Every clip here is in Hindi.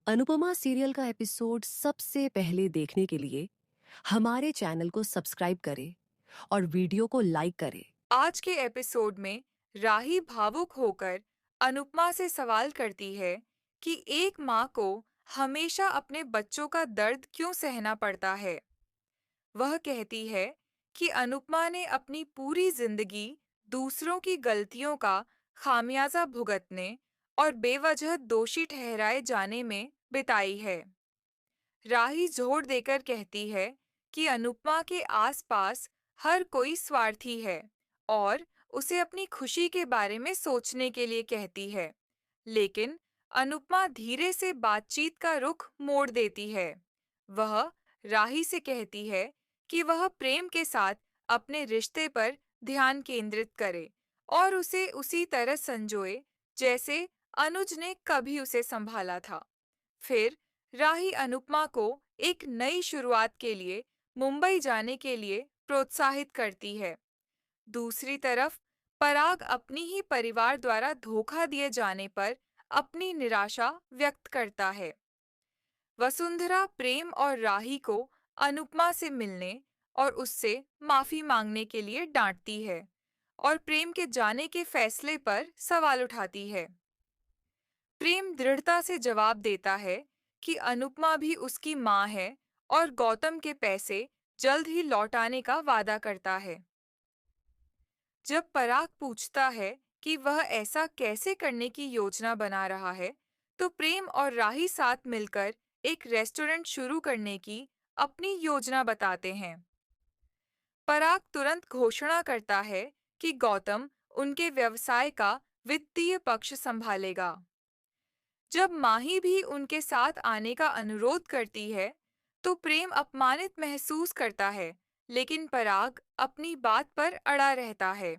अनुपमा सीरियल का एपिसोड सबसे पहले देखने के लिए हमारे चैनल को सब्सक्राइब करें और वीडियो को लाइक करें। आज के एपिसोड में राही भावुक होकर अनुपमा से सवाल करती है कि एक माँ को हमेशा अपने बच्चों का दर्द क्यों सहना पड़ता है। वह कहती है कि अनुपमा ने अपनी पूरी जिंदगी दूसरों की गलतियों का खामियाजा भुगतने और बेवजह दोषी ठहराए जाने में बिताई है। राही जोर देकर कहती है कि अनुपमा के आसपास हर कोई स्वार्थी है और उसे अपनी खुशी के बारे में सोचने के लिए कहती है। लेकिन अनुपमा धीरे से बातचीत का रुख मोड़ देती है। वह राही से कहती है कि वह प्रेम के साथ अपने रिश्ते पर ध्यान केंद्रित करे और उसे उसी तरह संजोए जैसे अनुज ने कभी उसे संभाला था। फिर राही अनुपमा को एक नई शुरुआत के लिए मुंबई जाने के लिए प्रोत्साहित करती है। दूसरी तरफ पराग अपनी ही परिवार द्वारा धोखा दिए जाने पर अपनी निराशा व्यक्त करता है। वसुंधरा प्रेम और राही को अनुपमा से मिलने और उससे माफी मांगने के लिए डांटती है और प्रेम के जाने के फैसले पर सवाल उठाती है। प्रेम दृढ़ता से जवाब देता है कि अनुपमा भी उसकी माँ है और गौतम के पैसे जल्द ही लौटाने का वादा करता है। जब पराग पूछता है कि वह ऐसा कैसे करने की योजना बना रहा है, तो प्रेम और राही साथ मिलकर एक रेस्टोरेंट शुरू करने की अपनी योजना बताते हैं। पराग तुरंत घोषणा करता है कि गौतम उनके व्यवसाय का वित्तीय पक्ष संभालेगा। जब माही भी उनके साथ आने का अनुरोध करती है, तो प्रेम अपमानित महसूस करता है, लेकिन पराग अपनी बात पर अड़ा रहता है।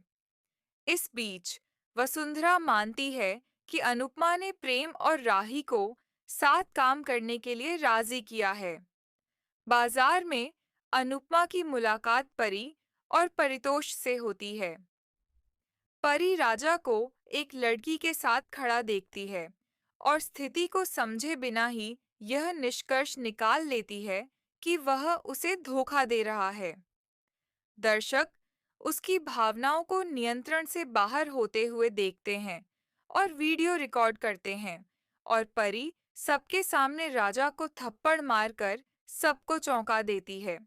इस बीच वसुंधरा मानती है कि अनुपमा ने प्रेम और राही को साथ काम करने के लिए राजी किया है। बाजार में अनुपमा की मुलाकात परी और परितोष से होती है। परी राजा को एक लड़की के साथ खड़ा देखती है और स्थिति को समझे बिना ही यह निष्कर्ष निकाल लेती है कि वह उसे धोखा दे रहा है। दर्शक उसकी भावनाओं को नियंत्रण से बाहर होते हुए देखते हैं और वीडियो रिकॉर्ड करते हैं, और परी सबके सामने राजा को थप्पड़ मारकर सबको चौंका देती है।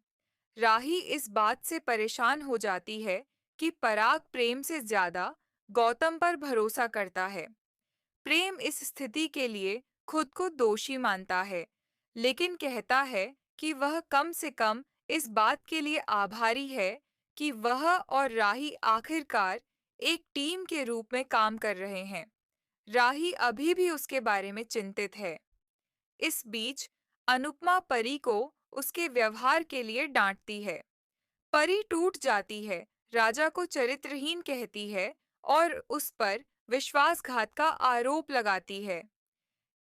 राही इस बात से परेशान हो जाती है कि पराग प्रेम से ज्यादा गौतम पर भरोसा करता है। प्रेम इस स्थिति के लिए खुद को दोषी मानता है, लेकिन कहता है कि वह कम से कम इस बात के लिए आभारी है कि वह और राही आखिरकार एक टीम के रूप में काम कर रहे हैं। राही अभी भी उसके बारे में चिंतित है। इस बीच अनुपमा परी को उसके व्यवहार के लिए डांटती है। परी टूट जाती है, राजा को चरित्रहीन कहती है और उस पर विश्वासघात का आरोप लगाती है।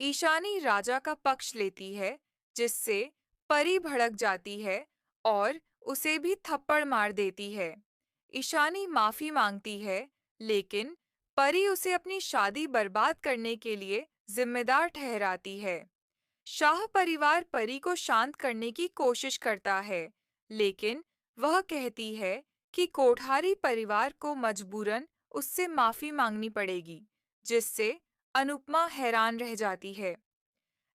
ईशानी राजा का पक्ष लेती है, जिससे परी भड़क जाती है और उसे भी थप्पड़ मार देती है। ईशानी माफी मांगती है, लेकिन परी उसे अपनी शादी बर्बाद करने के लिए जिम्मेदार ठहराती है। शाह परिवार परी को शांत करने की कोशिश करता है, लेकिन वह कहती है कि कोठारी परिवार को मजबूरन उससे माफी मांगनी पड़ेगी, जिससे अनुपमा हैरान रह जाती है।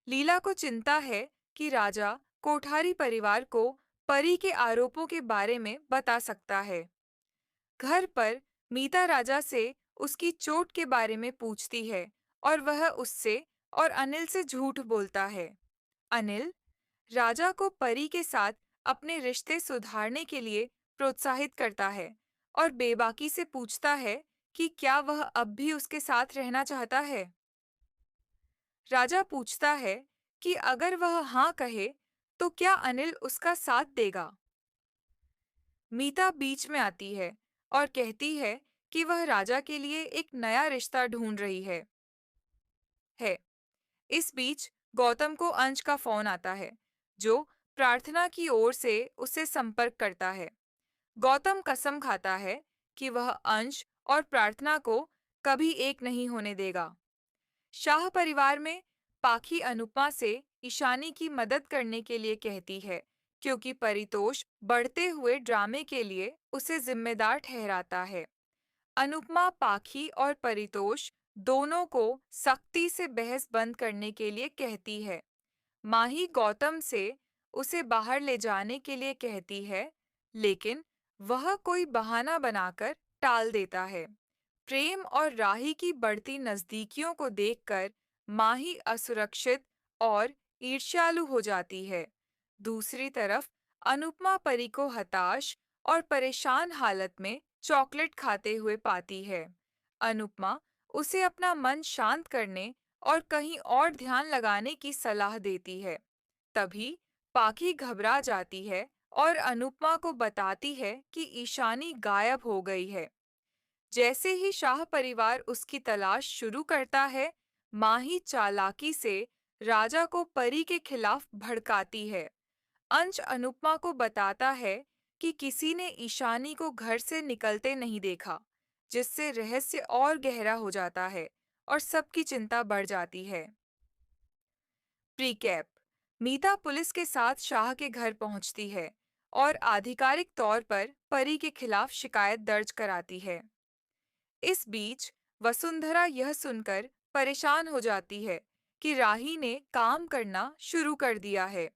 लीला को चिंता है कि राजा कोठारी परिवार को परी के आरोपों के बारे में बता सकता है। घर पर मीता राजा से उसकी चोट के बारे में पूछती है और वह उससे और अनिल से झूठ बोलता है। अनिल राजा को परी के साथ अपने रिश्ते सुधारने के लिए प्रोत्साहित करता है और बेबाकी से पूछता है कि क्या वह अब भी उसके साथ रहना चाहता है। राजा पूछता है कि अगर वह हाँ कहे तो क्या अनिल उसका साथ देगा। मीता बीच में आती है और कहती है कि वह राजा के लिए एक नया रिश्ता ढूंढ रही है। इस बीच गौतम को अंश का फोन आता है, जो प्रार्थना की ओर से उसे संपर्क करता है। गौतम कसम खाता है कि वह अंश और प्रार्थना को कभी एक नहीं होने देगा। शाह परिवार में पाखी अनुपमा से ईशानी की मदद करने के लिए कहती है, क्योंकि परितोष बढ़ते हुए ड्रामे के लिए उसे जिम्मेदार ठहराता है। अनुपमा पाखी और परितोष दोनों को सख्ती से बहस बंद करने के लिए कहती है। माही गौतम से उसे बाहर ले जाने के लिए कहती है, लेकिन वह कोई बहाना बनाकर टाल देता है। प्रेम और राही की बढ़ती नजदीकियों को देखकर माही असुरक्षित और ईर्ष्यालु हो जाती है। दूसरी तरफ अनुपमा परी को हताश और परेशान हालत में चॉकलेट खाते हुए पाती है। अनुपमा उसे अपना मन शांत करने और कहीं और ध्यान लगाने की सलाह देती है। तभी पाखी घबरा जाती है और अनुपमा को बताती है कि ईशानी गायब हो गई है। जैसे ही शाह परिवार उसकी तलाश शुरू करता है, माही चालाकी से राजा को परी के खिलाफ भड़काती है। अंश अनुपमा को बताता है कि किसी ने ईशानी को घर से निकलते नहीं देखा, जिससे रहस्य और गहरा हो जाता है और सबकी चिंता बढ़ जाती है। प्रीकैप। मीता पुलिस के साथ शाह के घर पहुंचती है और आधिकारिक तौर पर परी के खिलाफ शिकायत दर्ज कराती है। इस बीच वसुंधरा यह सुनकर परेशान हो जाती है कि राही ने काम करना शुरू कर दिया है।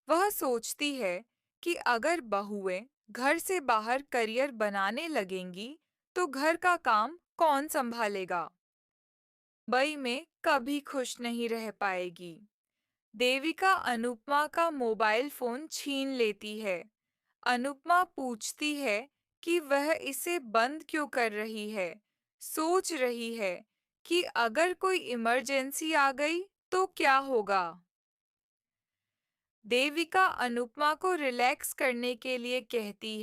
वह सोचती है कि अगर बहुएं घर से बाहर करियर बनाने लगेंगी, तो घर का काम कौन संभालेगा? बई में कभी खुश नहीं रह पाएगी। देविका अनुपमा का मोबाइल फोन छीन लेती है। अनुपमा पूछती है कि वह इसे बंद क्यों कर रही है। सोच रही है कि अगर कोई इमरजेंसी आ गई तो क्या होगा। देविका अनुपमा को रिलैक्स करने के लिए कहती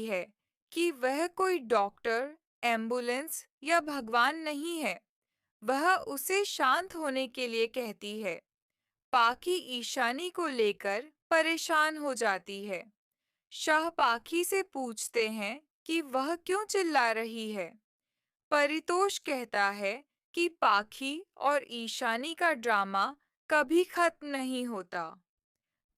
है कि वह कोई डॉक्टर, एम्बुलेंस या भगवान नहीं है। वह उसे शांत होने के लिए कहती है। पाखी ईशानी को लेकर परेशान हो जाती है। शाह पाखी से पूछते हैं कि वह क्यों चिल्ला रही है। परितोष कहता है कि पाखी और ईशानी का ड्रामा कभी खत्म नहीं होता।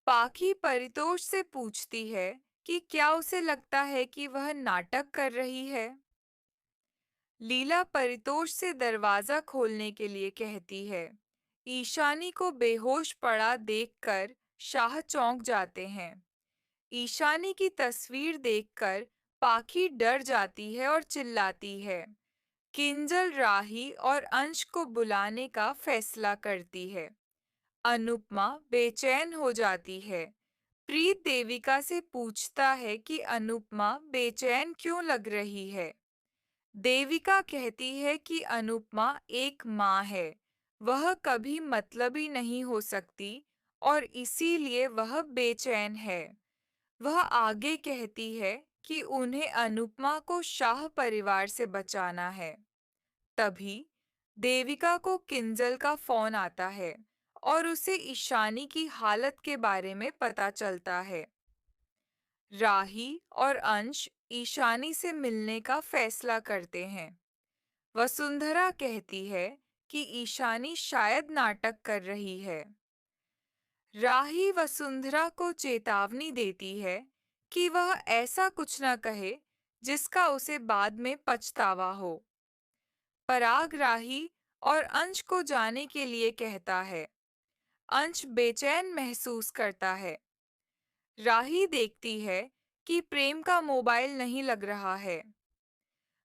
पाखी परितोष से पूछती है कि क्या उसे लगता है कि वह नाटक कर रही है। लीला परितोष से दरवाजा खोलने के लिए कहती है। ईशानी को बेहोश पड़ा देखकर शाह चौंक जाते हैं। ईशानी की तस्वीर देखकर पाखी डर जाती है और चिल्लाती है। किंजल राही और अंश को बुलाने का फैसला करती है। अनुपमा बेचैन हो जाती है। प्रीत देविका से पूछता है कि अनुपमा बेचैन क्यों लग रही है। देविका कहती है कि अनुपमा एक माँ है, वह कभी मतलबी नहीं हो सकती और इसीलिए वह बेचैन है। वह आगे कहती है कि उन्हें अनुपमा को शाह परिवार से बचाना है। तभी देविका को किंजल का फोन आता है और उसे ईशानी की हालत के बारे में पता चलता है। राही और अंश ईशानी से मिलने का फैसला करते हैं। वसुंधरा कहती है कि ईशानी शायद नाटक कर रही है। राही वसुंधरा को चेतावनी देती है कि वह ऐसा कुछ न कहे जिसका उसे बाद में पछतावा हो। पराग राही और अंश को जाने के लिए कहता है। अंश बेचैन महसूस करता है। राही देखती है कि प्रेम का मोबाइल नहीं लग रहा है।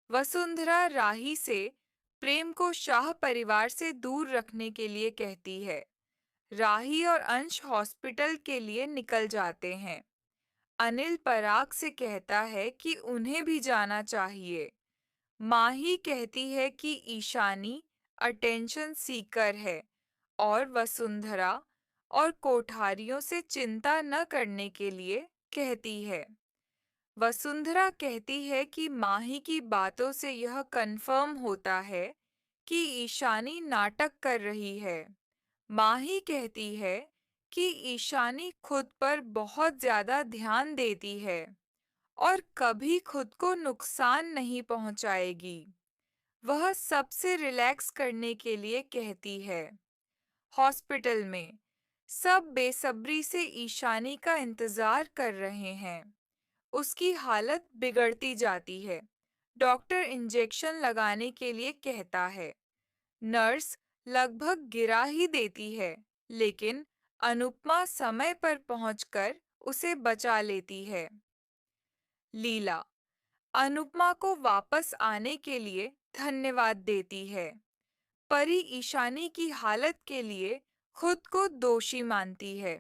वसुंधरा राही से प्रेम को शाह परिवार से दूर रखने के लिए कहती है। राही और अंश हॉस्पिटल के लिए निकल जाते हैं। अनिल पराग से कहता है कि उन्हें भी जाना चाहिए। माही कहती है कि ईशानी अटेंशन सीकर है और वसुंधरा और कोठारियों से चिंता न करने के लिए कहती है। वसुंधरा कहती है कि माही की बातों से यह कंफर्म होता है कि ईशानी नाटक कर रही है। माही कहती है कि ईशानी खुद पर बहुत ज्यादा ध्यान देती है और कभी खुद को नुकसान नहीं पहुंचाएगी। वह सबसे रिलैक्स करने के लिए कहती है। हॉस्पिटल में सब बेसब्री से ईशानी का इंतजार कर रहे हैं। उसकी हालत बिगड़ती जाती है। डॉक्टर इंजेक्शन लगाने के लिए कहता है। नर्स लगभग गिरा ही देती है, लेकिन अनुपमा समय पर पहुंचकर उसे बचा लेती है। लीला अनुपमा को वापस आने के लिए धन्यवाद देती है। परी ईशानी की हालत के लिए खुद को दोषी मानती है।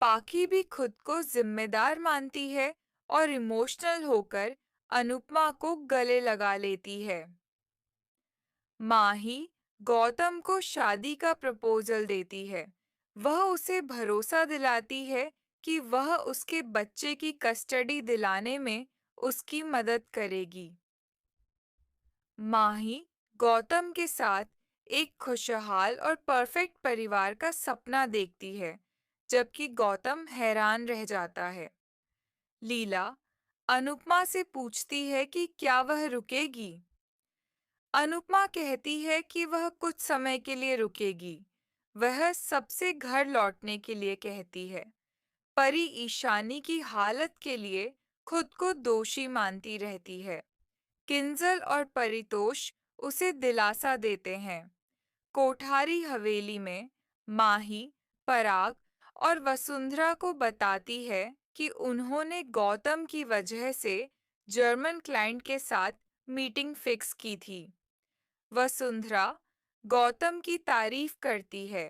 पाखी भी खुद को जिम्मेदार मानती है और इमोशनल होकर अनुपमा को गले लगा लेती है। माही गौतम को शादी का प्रपोजल देती है। वह उसे भरोसा दिलाती है कि वह उसके बच्चे की कस्टडी दिलाने में उसकी मदद करेगी। माही गौतम के साथ एक खुशहाल और परफेक्ट परिवार का सपना देखती है, जबकि गौतम हैरान रह जाता है। लीला अनुपमा से पूछती है कि क्या वह रुकेगी। अनुपमा कहती है कि वह कुछ समय के लिए रुकेगी। वह सबसे घर लौटने के लिए कहती है। परी ईशानी की हालत के लिए खुद को दोषी मानती रहती है। किंजल और परितोष उसे दिलासा देते हैं। कोठारी हवेली में माही, पराग और वसुंधरा को बताती है कि उन्होंने गौतम की वजह से जर्मन क्लाइंट के साथ मीटिंग फिक्स की थी। वसुंधरा गौतम की तारीफ करती है।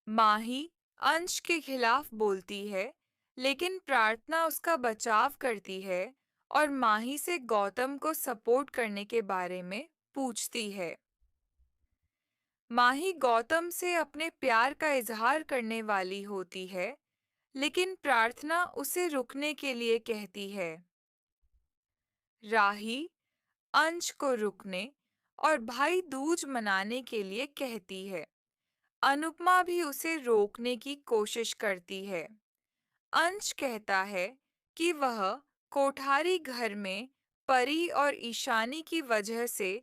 माही अंश के खिलाफ बोलती है, लेकिन प्रार्थना उसका बचाव करती है और माही से गौतम को सपोर्ट करने के बारे में पूछती है। माही गौतम से अपने प्यार का इजहार करने वाली होती है, लेकिन प्रार्थना उसे रुकने के लिए कहती है। राही अंश को रुकने और भाई दूज मनाने के लिए कहती है। अनुपमा भी उसे रोकने की कोशिश करती है। अंश कहता है कि वह कोठारी घर में परी और ईशानी की वजह से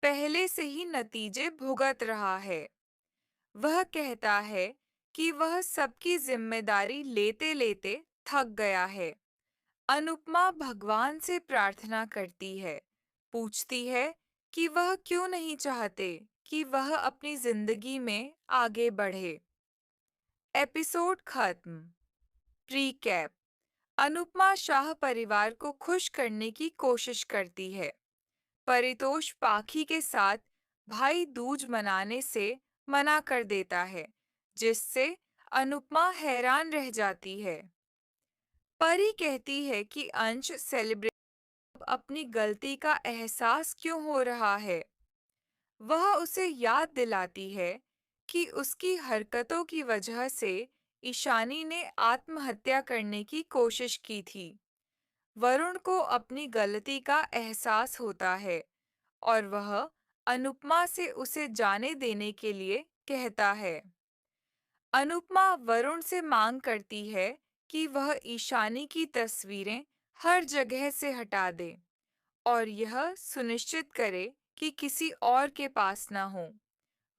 पहले से ही नतीजे भुगत रहा है। वह कहता है कि वह सबकी जिम्मेदारी लेते लेते थक गया है। अनुपमा भगवान से प्रार्थना करती है। पूछती है कि वह क्यों नहीं चाहते कि वह अपनी जिंदगी में आगे बढ़े। एपिसोड खत्म। प्रीकैप। अनुपमा शाह परिवार को खुश करने की कोशिश करती है। परितोष पाखी के साथ भाई दूज मनाने से मना कर देता है, जिससे अनुपमा हैरान रह जाती है। परी कहती है कि अंश सेलिब्रेट अपनी गलती का एहसास क्यों हो रहा है। वह उसे याद दिलाती है कि उसकी हरकतों की वजह से ईशानी ने आत्महत्या करने की कोशिश की थी। वरुण को अपनी गलती का एहसास होता है और वह अनुपमा से उसे जाने देने के लिए कहता है। अनुपमा वरुण से मांग करती है कि वह ईशानी की तस्वीरें हर जगह से हटा दे और यह सुनिश्चित करे कि किसी और के पास न हो।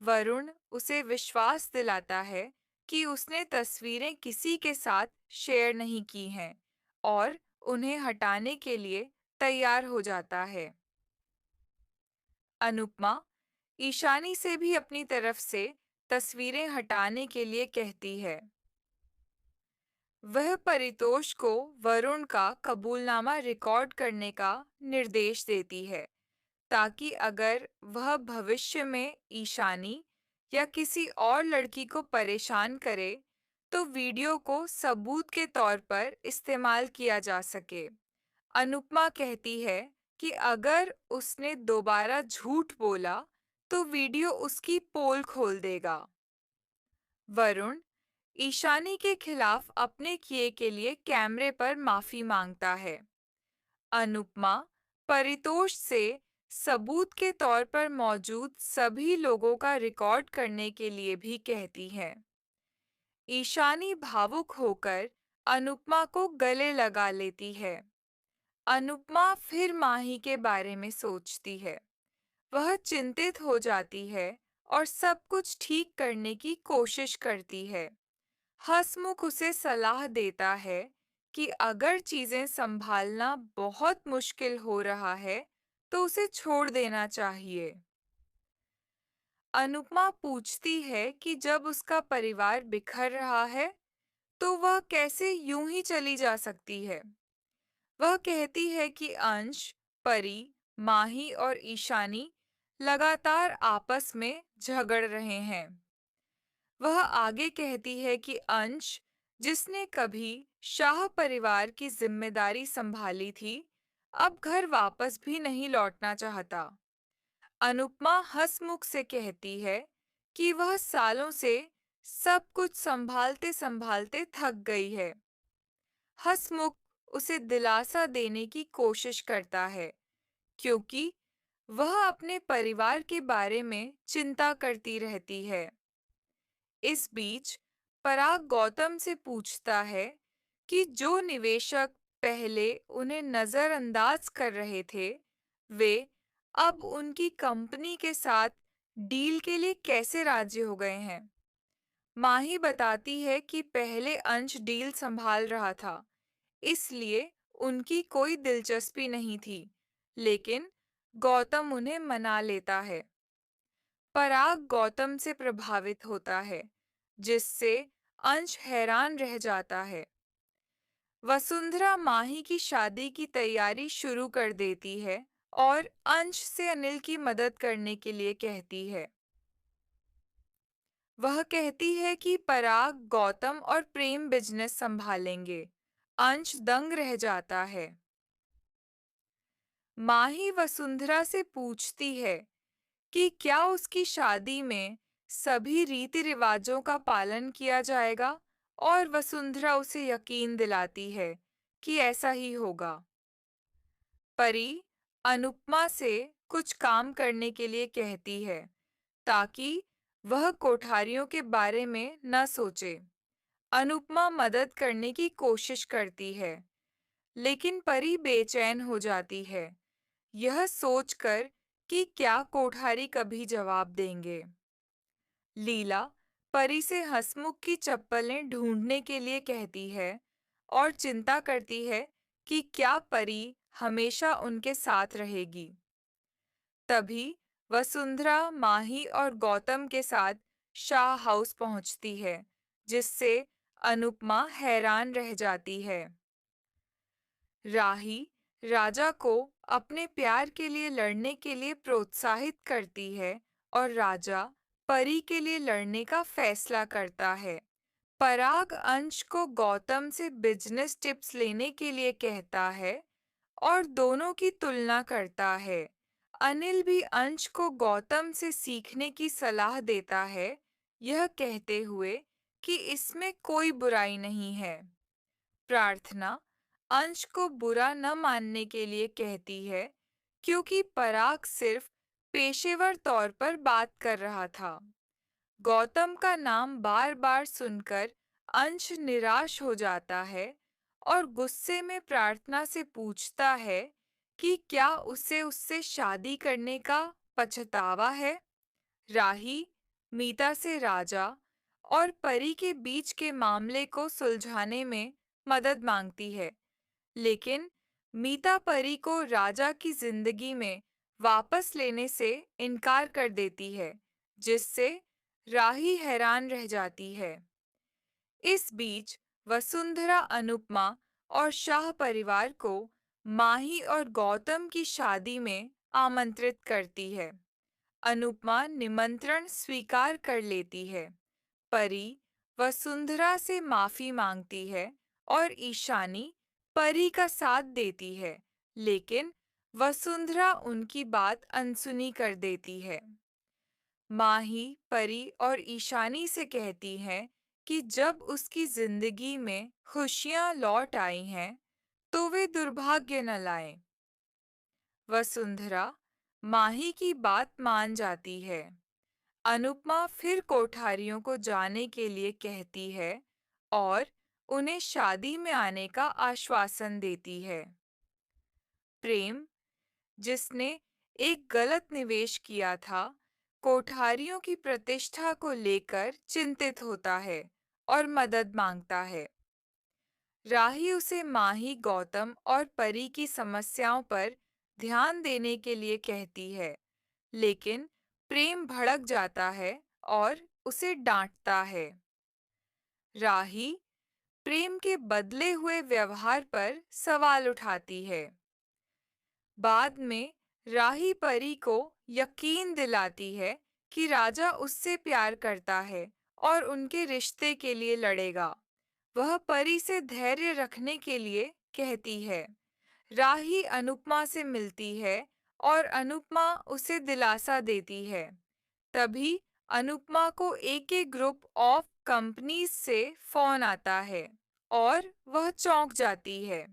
वरुण उसे विश्वास दिलाता है कि उसने तस्वीरें किसी के साथ शेयर नहीं की हैं और उन्हें हटाने के लिए तैयार हो जाता है। अनुपमा ईशानी से भी अपनी तरफ से तस्वीरें हटाने के लिए कहती है। वह परितोष को वरुण का कबूलनामा रिकॉर्ड करने का निर्देश देती है, ताकि अगर वह भविष्य में ईशानी या किसी और लड़की को परेशान करे, तो वीडियो को सबूत के तौर पर इस्तेमाल किया जा सके। अनुपमा कहती है कि अगर उसने दोबारा झूठ बोला, तो वीडियो उसकी पोल खोल देगा। वरुण ईशानी के खिलाफ अपने किए के लिए कैमरे पर माफी मांगता है। अनुपमा परितोष से सबूत के तौर पर मौजूद सभी लोगों का रिकॉर्ड करने के लिए भी कहती है। ईशानी भावुक होकर अनुपमा को गले लगा लेती है। अनुपमा फिर माही के बारे में सोचती है। वह चिंतित हो जाती है और सब कुछ ठीक करने की कोशिश करती है। हंसमुख उसे सलाह देता है कि अगर चीजें संभालना बहुत मुश्किल हो रहा है, तो उसे छोड़ देना चाहिए। अनुपमा पूछती है कि जब उसका परिवार बिखर रहा है, तो वह कैसे यूं ही चली जा सकती है। वह कहती है कि अंश, परी, माही और ईशानी लगातार आपस में झगड़ रहे हैं। वह आगे कहती है कि अंश, जिसने कभी शाह परिवार की जिम्मेदारी संभाली थी, अब घर वापस भी नहीं लौटना चाहता। अनुपमा हंसमुख से कहती है कि वह सालों से सब कुछ संभालते संभालते थक गई है। हंसमुख उसे दिलासा देने की कोशिश करता है, क्योंकि वह अपने परिवार के बारे में चिंता करती रहती है। इस बीच पराग गौतम से पूछता है कि जो निवेशक पहले उन्हें नजरअंदाज कर रहे थे, वे अब उनकी कंपनी के साथ डील के लिए कैसे राजी हो गए हैं। माही बताती है कि पहले अंश डील संभाल रहा था, इसलिए उनकी कोई दिलचस्पी नहीं थी, लेकिन गौतम उन्हें मना लेता है। पराग गौतम से प्रभावित होता है, जिससे अंश हैरान रह जाता है। वसुंधरा माही की शादी की तैयारी शुरू कर देती है और अंश से अनिल की मदद करने के लिए कहती है। वह कहती है कि पराग, गौतम और प्रेम बिजनेस संभालेंगे। अंश दंग रह जाता है। माही वसुंधरा से पूछती है कि क्या उसकी शादी में सभी रीति रिवाजों का पालन किया जाएगा, और वसुंधरा उसे यकीन दिलाती है कि ऐसा ही होगा। परी अनुपमा से कुछ काम करने के लिए कहती है, ताकि वह कोठारियों के बारे में न सोचे। अनुपमा मदद करने की कोशिश करती है, लेकिन परी बेचैन हो जाती है, यह सोचकर कि क्या कोठारी कभी जवाब देंगे। लीला परी से हंसमुख की चप्पलें ढूंढने के लिए कहती है और चिंता करती है कि क्या परी हमेशा उनके साथ रहेगी। तभी वसुंधरा माही और गौतम के साथ शाह हाउस पहुंचती है, जिससे अनुपमा हैरान रह जाती है। राही राजा को अपने प्यार के लिए लड़ने के लिए प्रोत्साहित करती है और राजा परी के लिए लड़ने का फैसला करता है। पराग अंश को गौतम से बिजनेस टिप्स लेने के लिए कहता है और दोनों की तुलना करता है। अनिल भी अंश को गौतम से सीखने की सलाह देता है, यह कहते हुए कि इसमें कोई बुराई नहीं है। प्रार्थना अंश को बुरा न मानने के लिए कहती है, क्योंकि पराग सिर्फ पेशेवर तौर पर बात कर रहा था। गौतम का नाम बार-बार सुनकर अंश निराश हो जाता है और गुस्से में प्रार्थना से पूछता है कि क्या उसे उससे शादी करने का पछतावा है। राही मीता से राजा और परी के बीच के मामले को सुलझाने में मदद मांगती है, लेकिन मीता परी को राजा की जिंदगी में वापस लेने से इनकार कर देती है, जिससे राही हैरान रह जाती है। इस बीच वसुंधरा अनुपमा और शाह परिवार को माही और गौतम की शादी में आमंत्रित करती है। अनुपमा निमंत्रण स्वीकार कर लेती है। परी वसुंधरा से माफी मांगती है और ईशानी परी का साथ देती है, लेकिन वसुंधरा उनकी बात अनसुनी कर देती है। माही परी और ईशानी से कहती है कि जब उसकी जिंदगी में खुशियां लौट आई हैं, तो वे दुर्भाग्य न लाएं। वसुंधरा माही की बात मान जाती है। अनुपमा फिर कोठारियों को जाने के लिए कहती है और उन्हें शादी में आने का आश्वासन देती है। प्रेम, जिसने एक गलत निवेश किया था, कोठारियों की प्रतिष्ठा को लेकर चिंतित होता है और मदद मांगता है। राही उसे माही गौतम और परी की समस्याओं पर ध्यान देने के लिए कहती है, लेकिन प्रेम भड़क जाता है और उसे डांटता है। राही प्रेम के बदले हुए व्यवहार पर सवाल उठाती है। बाद में राही परी को यकीन दिलाती है कि राजा उससे प्यार करता है और उनके रिश्ते के लिए लड़ेगा। वह परी से धैर्य रखने के लिए कहती है। राही अनुपमा से मिलती है और अनुपमा उसे दिलासा देती है। तभी अनुपमा को एके ग्रुप ऑफ कंपनीज से फोन आता है और वह चौंक जाती है।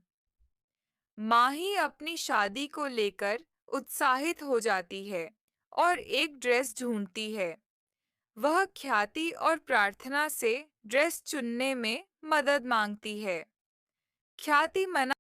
माही अपनी शादी को लेकर उत्साहित हो जाती है और एक ड्रेस ढूंढती है। वह ख्याति और प्रार्थना से ड्रेस चुनने में मदद मांगती है। ख्याति मना